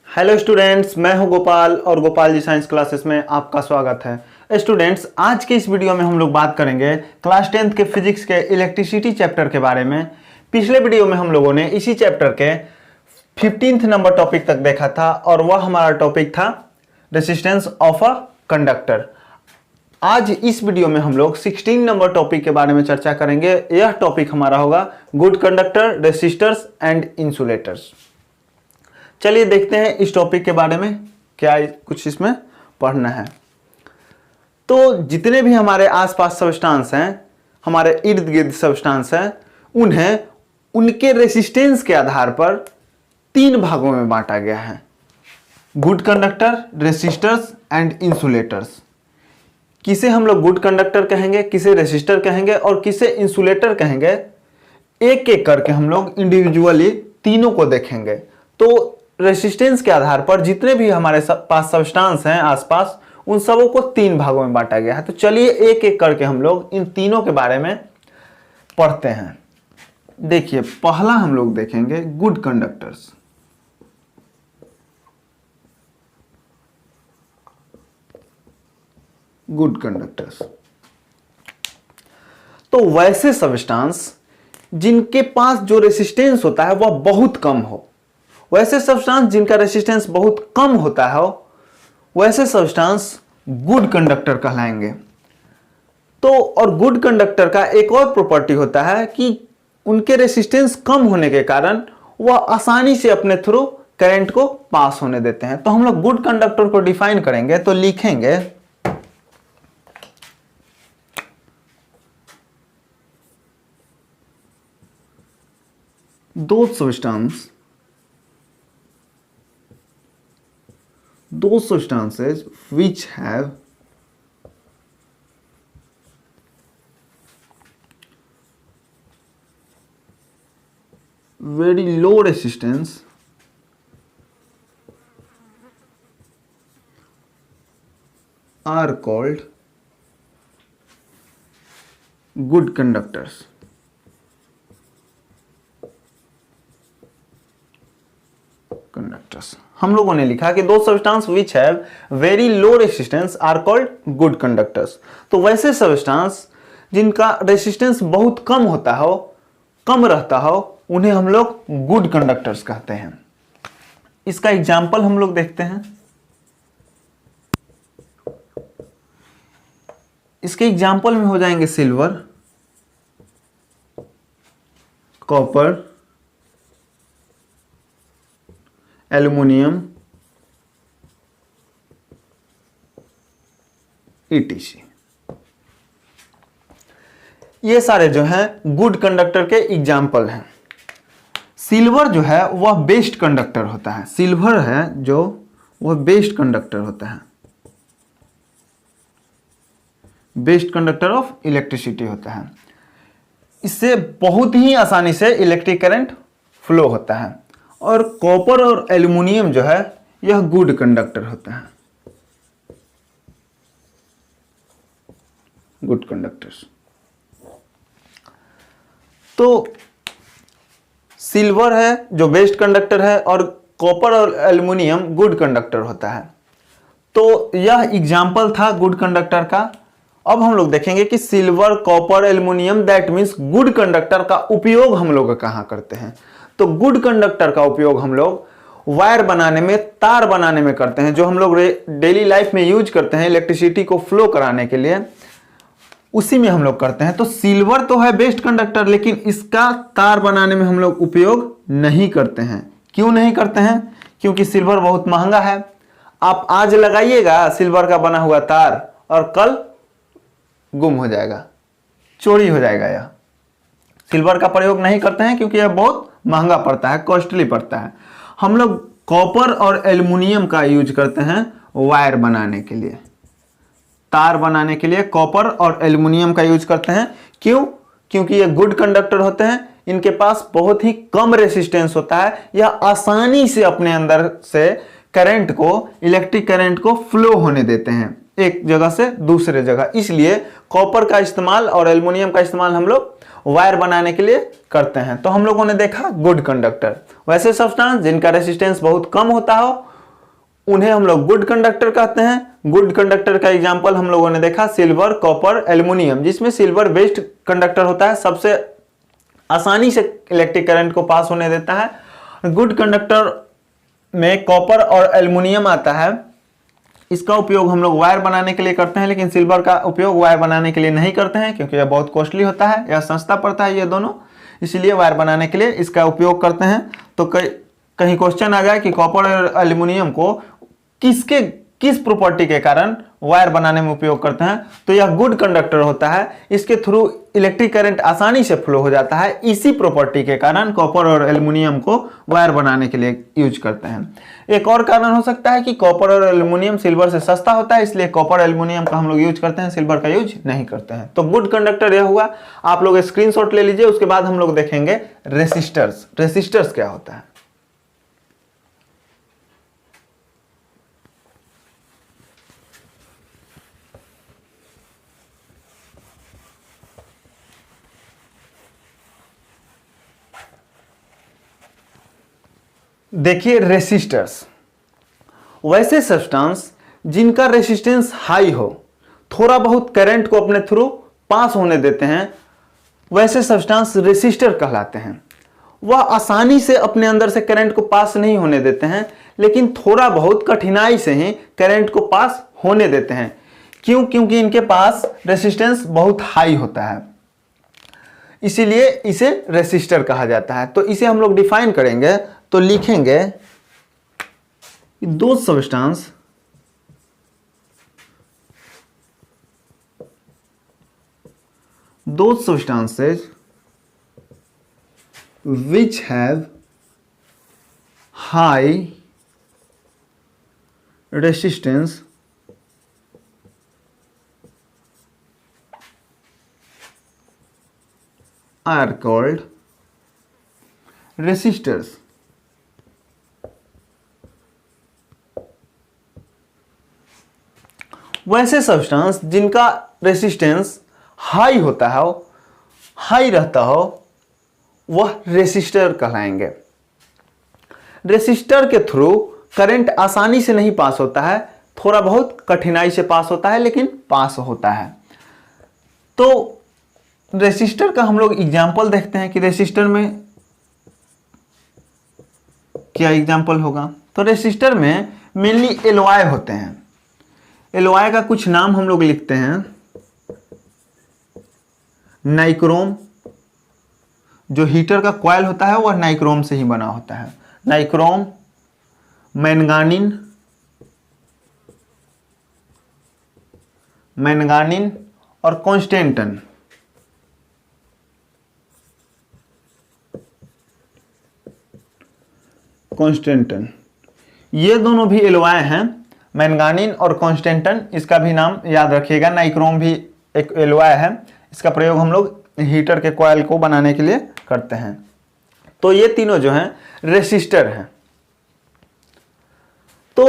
Hello students, मैं हूं गोपाल और गोपाल जी साइंस क्लासेस में आपका स्वागत है। स्टूडेंट्स, आज के इस वीडियो में हम लोग बात करेंगे क्लास 10th के फिजिक्स के इलेक्ट्रिसिटी चैप्टर के बारे में। पिछले वीडियो में हम लोगों ने इसी चैप्टर के 15th नंबर टॉपिक तक देखा था और वह हमारा टॉपिक था रेसिस्टेंस ऑफ अ कंडक्टर। आज इस वीडियो में हम लोग 16 नंबर टॉपिक के बारे में चर्चा करेंगे। यह टॉपिक हमारा होगा good conductor, resistors and insulators. चलिए देखते हैं इस टॉपिक के बारे में क्या कुछ इसमें पढ़ना है। तो जितने भी हमारे आसपास सब्सटेंस हैं, हमारे इर्द गिर्द सब्सटेंस हैं, उन्हें उनके रेसिस्टेंस के आधार पर 3 भागों में बांटा गया है: good conductor, resistors and insulators. किसे हम लोग गुड कंडक्टर कहेंगे, किसे रेसिस्टर कहेंगे और किसे इंसुलेटर कहेंगे, एक एक करके हम लोग इंडिविजुअली तीनों को देखेंगे। तो रेसिस्टेंस के आधार पर जितने भी हमारे पास सब्सटेंस हैं आसपास, उन सबों को 3 भागों में बांटा गया है। तो चलिए एक एक करके हम लोग इन तीनों के बारे में पढ़ते हैं। देखिए, पहला हम लोग देखेंगे गुड कंडक्टर्स। गुड कंडक्टर्स तो वैसे सब्सटेंस जिनके पास जो रेसिस्टेंस होता है वह बहुत कम हो, वैसे सब्सटेंस जिनका रेसिस्टेंस बहुत कम होता है, वैसे सब्सटेंस गुड कंडक्टर कहलाएंगे। तो और गुड कंडक्टर का एक और प्रॉपर्टी होता है कि उनके रेसिस्टेंस कम होने के कारण वह आसानी से अपने थ्रू करंट को पास होने देते हैं। तो हम लोग गुड कंडक्टर को डिफाइन करेंगे तो लिखेंगे those substances which have very low resistance are called good conductors. Conductors हम लोगों ने लिखा कि दो substance which have very low resistance are called good conductors. तो वैसे सब्सटेंस जिनका रेसिस्टेंस बहुत कम होता हो, कम रहता हो, उन्हें हम लोग गुड कंडक्टर्स कहते हैं। इसका एग्जांपल हम लोग देखते हैं। इसके एग्जांपल में हो जाएंगे सिल्वर, कॉपर, एल्युमिनियम, ईटीसी। ये सारे जो हैं गुड कंडक्टर के एग्जाम्पल हैं। सिल्वर जो है वह बेस्ट कंडक्टर होता है। सिल्वर है जो वह बेस्ट कंडक्टर होता है, बेस्ट कंडक्टर ऑफ इलेक्ट्रिसिटी होता है। इससे बहुत ही आसानी से इलेक्ट्रिक करंट फ्लो होता है। और कॉपर और एल्युमिनियम जो है यह गुड कंडक्टर होता है, गुड कंडक्टर्स। तो सिल्वर है जो बेस्ट कंडक्टर है और कॉपर और एल्युमिनियम गुड कंडक्टर होता है। तो यह एग्जाम्पल था गुड कंडक्टर का। अब हम लोग देखेंगे कि silver, copper, aluminium that means good conductor का उपयोग हम लोग कहां करते हैं। तो गुड कंडक्टर का उपयोग हम लोग वायर बनाने में, तार बनाने में करते हैं, जो हम लोग डेली लाइफ में यूज करते हैं इलेक्ट्रिसिटी को फ्लो कराने के लिए, उसी में हम लोग करते हैं। तो सिल्वर तो है बेस्ट कंडक्टर, लेकिन इसका तार बनाने में हम लोग उपयोग नहीं करते हैं। क्यों नहीं करते हैं? क्योंकि सिल्वर बहुत महंगा है। आप आज लगाइएगा सिल्वर का बना हुआ तार और कल गुम हो जाएगा, चोरी हो जाएगा। यह सिल्वर का प्रयोग नहीं करते हैं क्योंकि यह बहुत महंगा पड़ता है, कॉस्टली पड़ता है। हम लोग कॉपर और एल्युमिनियम का यूज करते हैं वायर बनाने के लिए, तार बनाने के लिए कॉपर और एल्युमिनियम का यूज करते हैं। क्यों? क्योंकि ये गुड कंडक्टर होते हैं, इनके पास बहुत ही कम रेसिस्टेंस होता है, यह आसानी से अपने अंदर से करंट को, इलेक्ट्रिक करंट को फ्लो होने देते हैं एक जगह से दूसरे जगह। इसलिए कॉपर का इस्तेमाल और एल्युमिनियम का इस्तेमाल हम लोग वायर बनाने के लिए करते हैं। तो हम लोगों ने देखा गुड कंडक्टर, वैसे सब्सटेंस जिनका रेसिस्टेंस बहुत कम होता हो उन्हें हम लोग गुड कंडक्टर कहते हैं। गुड कंडक्टर का एग्जांपल हम लोगों ने देखा सिल्वर, कॉपर, एल्युमिनियम, जिसमें सिल्वर बेस्ट कंडक्टर होता है, सबसे आसानी से इलेक्ट्रिक करंट को पास होने देता है। गुड कंडक्टर में कॉपर और एल्युमिनियम आता है। इसका उपयोग हम लोग वायर बनाने के लिए करते हैं, लेकिन सिल्वर का उपयोग वायर बनाने के लिए नहीं करते हैं क्योंकि यह बहुत कॉस्टली होता है, यह सस्ता पड़ता है ये दोनों, इसीलिए वायर बनाने के लिए इसका उपयोग करते हैं। तो कहीं क्वेश्चन आ जाए कि कॉपर और एल्युमिनियम को किस प्रॉपर्टी के कारण वायर बनाने में उपयोग करते हैं, तो यह गुड कंडक्टर होता है, इसके थ्रू इलेक्ट्रिक करंट आसानी से फ्लो हो जाता है। इसी प्रॉपर्टी के कारण कॉपर और एल्युमिनियम को वायर बनाने के लिए यूज करते हैं। एक और कारण हो सकता है कि कॉपर और एल्युमिनियम सिल्वर से सस्ता होता है, इसलिए कॉपर एल्युमिनियम का हम लोग यूज करते हैं, सिल्वर का यूज नहीं करते हैं। तो गुड कंडक्टर यह हुआ। आप लोग स्क्रीनशॉट ले लीजिए। उसके बाद हम लोग देखेंगे रेसिस्टर्स। रेसिस्टर्स क्या होता है? देखिए, रेसिस्टर्स वैसे सब्सटेंस जिनका रेसिस्टेंस हाई हो, थोड़ा बहुत करंट को अपने थ्रू पास होने देते हैं, वैसे सब्सटेंस रेसिस्टर कहलाते हैं। वह आसानी से अपने अंदर से करंट को पास नहीं होने देते हैं, लेकिन थोड़ा बहुत कठिनाई से ही करंट को पास होने देते हैं। क्यों? क्योंकि इनके पास रेसिस्टेंस बहुत हाई होता है, इसीलिए इसे रेसिस्टर कहा जाता है। तो इसे हम लोग डिफाइन करेंगे तो लिखेंगे दो substances which have high resistance are called resistors। वैसे सब्सटेंस जिनका रेसिस्टेंस हाई होता है, हाई रहता हो, वह रेसिस्टर कहलाएंगे। रेसिस्टर के थ्रू करंट आसानी से नहीं पास होता है, थोड़ा बहुत कठिनाई से पास होता है, लेकिन पास होता है। तो रेसिस्टर का हम लोग एग्जाम्पल देखते हैं कि रेसिस्टर में क्या एग्जाम्पल होगा। तो रेसिस्टर में मेनली एलॉय होते हैं। एलॉय का कुछ नाम हम लोग लिखते हैं। नाइक्रोम, जो हीटर का कॉइल होता है वह नाइक्रोम से ही बना होता है। नाइक्रोम, मैंगानीन और कॉन्स्टेंटन। ये दोनों भी एलॉय हैं, मैंगानीन और कॉन्स्टेंटन। इसका भी नाम याद रखिएगा। नाइक्रोम भी एक एलॉय है, इसका प्रयोग हम लोग हीटर के कॉइल को बनाने के लिए करते हैं। तो ये तीनों जो हैं रेसिस्टर हैं। तो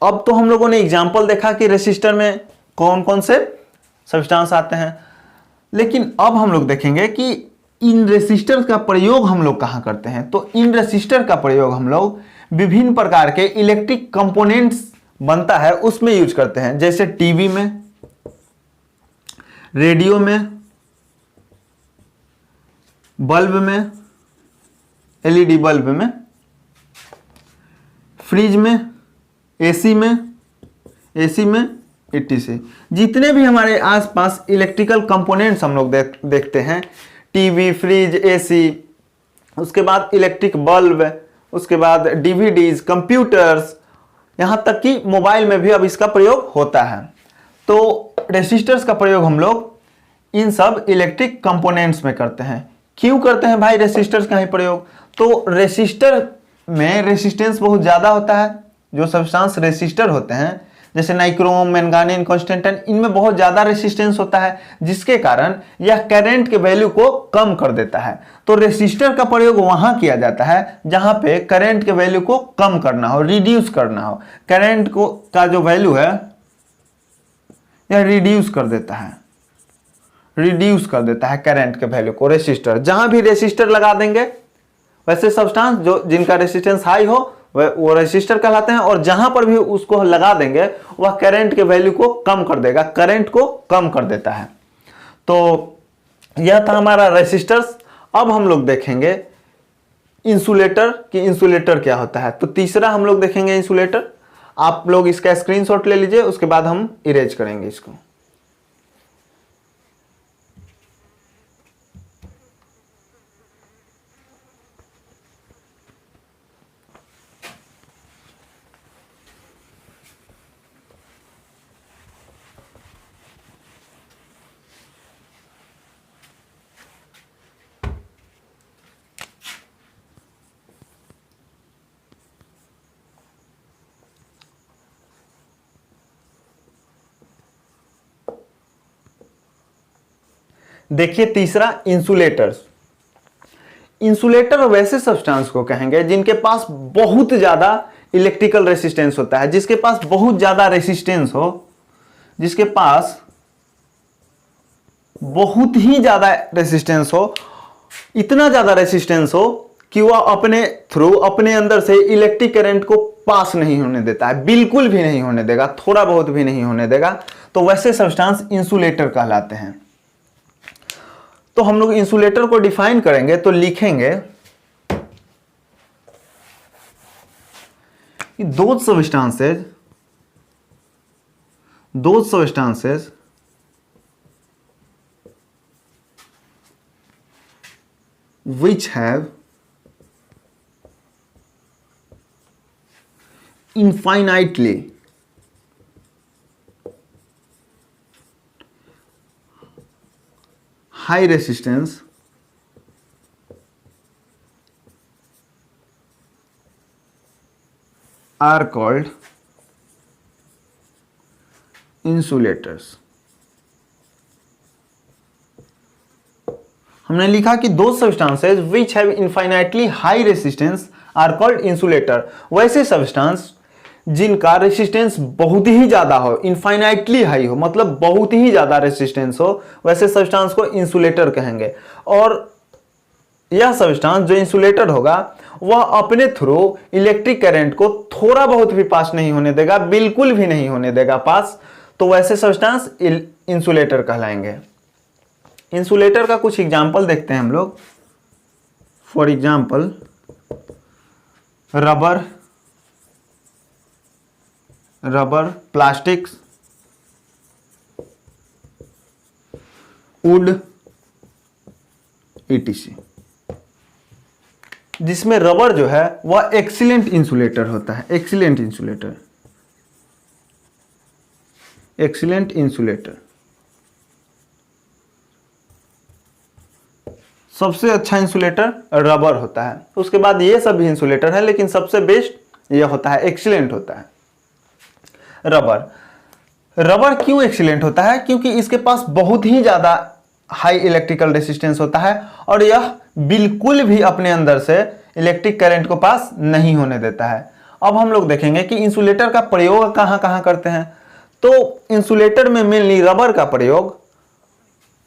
अब तो हम लोगों ने एग्जाम्पल देखा कि रेसिस्टर में कौन कौन से सब्सटेंस आते हैं, लेकिन अब हम लोग देखेंगे कि इन रेसिस्टर का प्रयोग हम लोग कहाँ करते हैं। तो इन रेसिस्टर का प्रयोग हम लोग विभिन्न प्रकार के इलेक्ट्रिक कंपोनेंट्स बनता है उसमें यूज करते हैं, जैसे टीवी में, रेडियो में, बल्ब में, एलईडी बल्ब में, फ्रिज में, एसी में, etc। जितने भी हमारे आसपास इलेक्ट्रिकल कंपोनेंट्स हम लोग देखते हैं, टीवी, फ्रिज, एसी, उसके बाद इलेक्ट्रिक बल्ब, उसके बाद डीवीडीज, कंप्यूटर्स, यहां तक कि मोबाइल में भी अब इसका प्रयोग होता है। तो रेसिस्टर्स का प्रयोग हम लोग इन सब इलेक्ट्रिक कंपोनेंट्स में करते हैं। क्यों करते हैं भाई रेसिस्टर्स का ही प्रयोग? तो रेसिस्टर में रेसिस्टेंस बहुत ज़्यादा होता है। जो सब्सटेंस रेसिस्टर होते हैं जैसे नाइक्रोम, मैंगानीन, कॉन्स्टेंटन, इनमें बहुत ज़्यादा रेसिस्टेंस होता है, जिसके कारण यह करंट के वैल्यू को कम कर देता है। तो रेसिस्टर का प्रयोग वहाँ किया जाता है जहाँ पे करंट के वैल्यू को कम करना हो, रिड्यूस करना हो। करंट को का जो वैल्यू है यह रिड्यूस कर देता है करंट के वैल्यू को रेसिस्टर। जहाँ भी रेसिस्टर लगा देंगे वैसे सब्सटेंस जो जिनका रेसिस्टेंस हाई हो वो रेसिस्टर कहलाते हैं, और जहां पर भी उसको लगा देंगे वह करंट के वैल्यू को कम कर देगा, करंट को कम कर देता है। तो यह था हमारा रेसिस्टर्स। अब हम लोग देखेंगे इंसुलेटर कि इंसुलेटर क्या होता है। तो तीसरा हम लोग देखेंगे इंसुलेटर। आप लोग इसका स्क्रीनशॉट ले लीजिए, उसके बाद हम इरेज करेंगे इसको। देखिए तीसरा इंसुलेटर्स। इंसुलेटर वैसे सब्सटेंस को कहेंगे जिनके पास बहुत ज्यादा इलेक्ट्रिकल रेसिस्टेंस होता है, जिसके पास बहुत ज्यादा रेसिस्टेंस हो, जिसके पास बहुत ही ज्यादा रेसिस्टेंस हो, इतना ज्यादा रेसिस्टेंस हो कि वह अपने थ्रू अपने अंदर से इलेक्ट्रिक करंट को पास नहीं होने देता है, बिल्कुल भी नहीं होने देगा, थोड़ा बहुत भी नहीं होने देगा। तो वैसे सब्सटेंस इंसुलेटर कहलाते हैं। तो हम लोग इंसुलेटर को डिफाइन करेंगे तो लिखेंगे कि those substances which have infinitely high resistance are called insulators। हमने लिखा कि दो substances which have infinitely high resistance are called insulator. वैसे सब्सटेंस जिनका रेसिस्टेंस बहुत ही ज्यादा हो, इनफाइनाइटली हाई हो, मतलब बहुत ही ज्यादा रेसिस्टेंस हो, वैसे सब्सटेंस को इंसुलेटर कहेंगे। और यह सब्सटेंस जो इंसुलेटर होगा वह अपने थ्रू इलेक्ट्रिक करंट को थोड़ा बहुत भी पास नहीं होने देगा, बिल्कुल भी नहीं होने देगा पास। तो वैसे सब्सटेंस इंसुलेटर कहलाएंगे। इंसुलेटर का कुछ एग्जाम्पल देखते हैं हम लोग। For example rubber, plastics, would, etc। जिसमें रबर जो है वह एक्सीलेंट इंसुलेटर होता है, एक्सीलेंट इंसुलेटर सबसे अच्छा इंसुलेटर रबर होता है। उसके बाद ये सब भी इंसुलेटर है, लेकिन सबसे बेस्ट यह होता है, एक्सीलेंट होता है रबर क्यों एक्सीलेंट होता है? क्योंकि इसके पास बहुत ही ज्यादा हाई इलेक्ट्रिकल रेसिस्टेंस होता है और यह बिल्कुल भी अपने अंदर से इलेक्ट्रिक करंट को पास नहीं होने देता है। अब हम लोग देखेंगे कि इंसुलेटर का प्रयोग कहां कहां करते हैं। तो इंसुलेटर में मेनली रबर का प्रयोग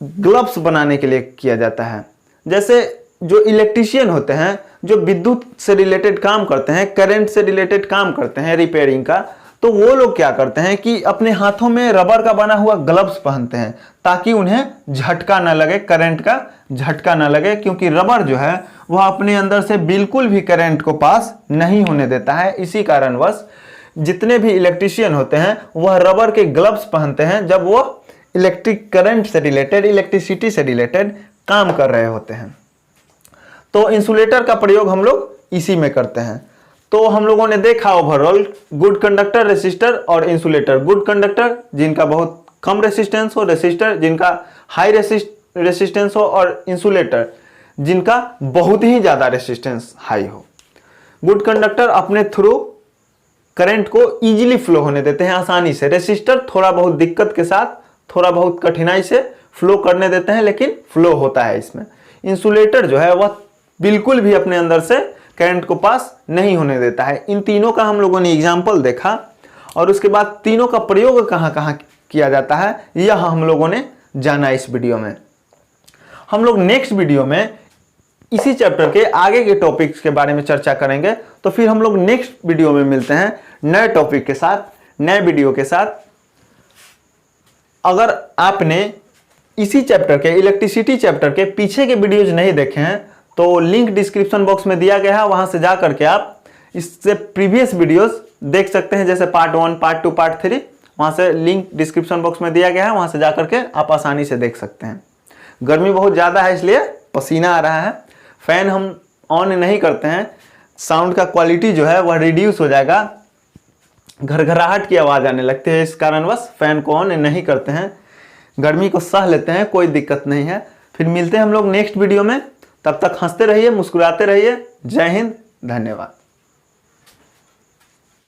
ग्लव्स बनाने के लिए किया जाता है। जैसे जो इलेक्ट्रीशियन होते हैं, जो विद्युत से रिलेटेड काम करते हैं, करंट से रिलेटेड काम करते हैं, रिपेयरिंग का, तो वो लोग क्या करते हैं कि अपने हाथों में रबर का बना हुआ ग्लव्स पहनते हैं ताकि उन्हें झटका ना लगे, करंट का झटका ना लगे। क्योंकि रबर जो है वह अपने अंदर से बिल्कुल भी करंट को पास नहीं होने देता है। इसी कारणवश जितने भी इलेक्ट्रीशियन होते हैं वह रबर के ग्लव्स पहनते हैं जब वो इलेक्ट्रिक करंट से रिलेटेड, इलेक्ट्रिसिटी से रिलेटेड काम कर रहे होते हैं। तो इंसुलेटर का प्रयोग हम लोग इसी में करते हैं। तो हम लोगों ने देखा ओवरऑल गुड कंडक्टर, रेसिस्टर और इंसुलेटर। गुड कंडक्टर जिनका बहुत कम रेसिस्टेंस हो, रेसिस्टर जिनका हाई रेसिस्टेंस हो, और इंसुलेटर जिनका बहुत ही ज्यादा रेसिस्टेंस हाई हो। गुड कंडक्टर अपने थ्रू करंट को इजीली फ्लो होने देते हैं, आसानी से। रेसिस्टर थोड़ा बहुत दिक्कत के साथ, थोड़ा बहुत कठिनाई से फ्लो करने देते हैं, लेकिन फ्लो होता है इसमें। इंसुलेटर जो है वह बिल्कुल भी अपने अंदर से करंट को पास नहीं होने देता है। इन तीनों का हम लोगों ने एग्जाम्पल देखा और उसके बाद तीनों का प्रयोग कहां कहां किया जाता है यह हम लोगों ने जाना इस वीडियो में। हम लोग नेक्स्ट वीडियो में इसी चैप्टर के आगे के टॉपिक्स के बारे में चर्चा करेंगे। तो फिर हम लोग नेक्स्ट वीडियो में मिलते हैं नए टॉपिक के साथ, नए वीडियो के साथ। अगर आपने इसी चैप्टर के इलेक्ट्रिसिटी चैप्टर के पीछे के वीडियोज नहीं देखे हैं तो लिंक डिस्क्रिप्शन बॉक्स में दिया गया है, वहां से जा करके आप इससे प्रीवियस वीडियोस देख सकते हैं, जैसे पार्ट 1, पार्ट 2, पार्ट 3। वहां से लिंक डिस्क्रिप्शन बॉक्स में दिया गया है, वहां से जा करके आप आसानी से देख सकते हैं। गर्मी बहुत ज़्यादा है इसलिए पसीना आ रहा है। फैन हम ऑन नहीं करते हैं, साउंड का क्वालिटी जो है वह रिड्यूस हो जाएगा, घरघराहट की आवाज़ आने लगती है। इस कारणवश फैन को ऑन नहीं करते हैं, गर्मी को सह लेते हैं, कोई दिक्कत नहीं है। फिर मिलते हैं हम लोग नेक्स्ट वीडियो में, तब तक हंसते रहिए, मुस्कुराते रहिए। जय हिंद, धन्यवाद।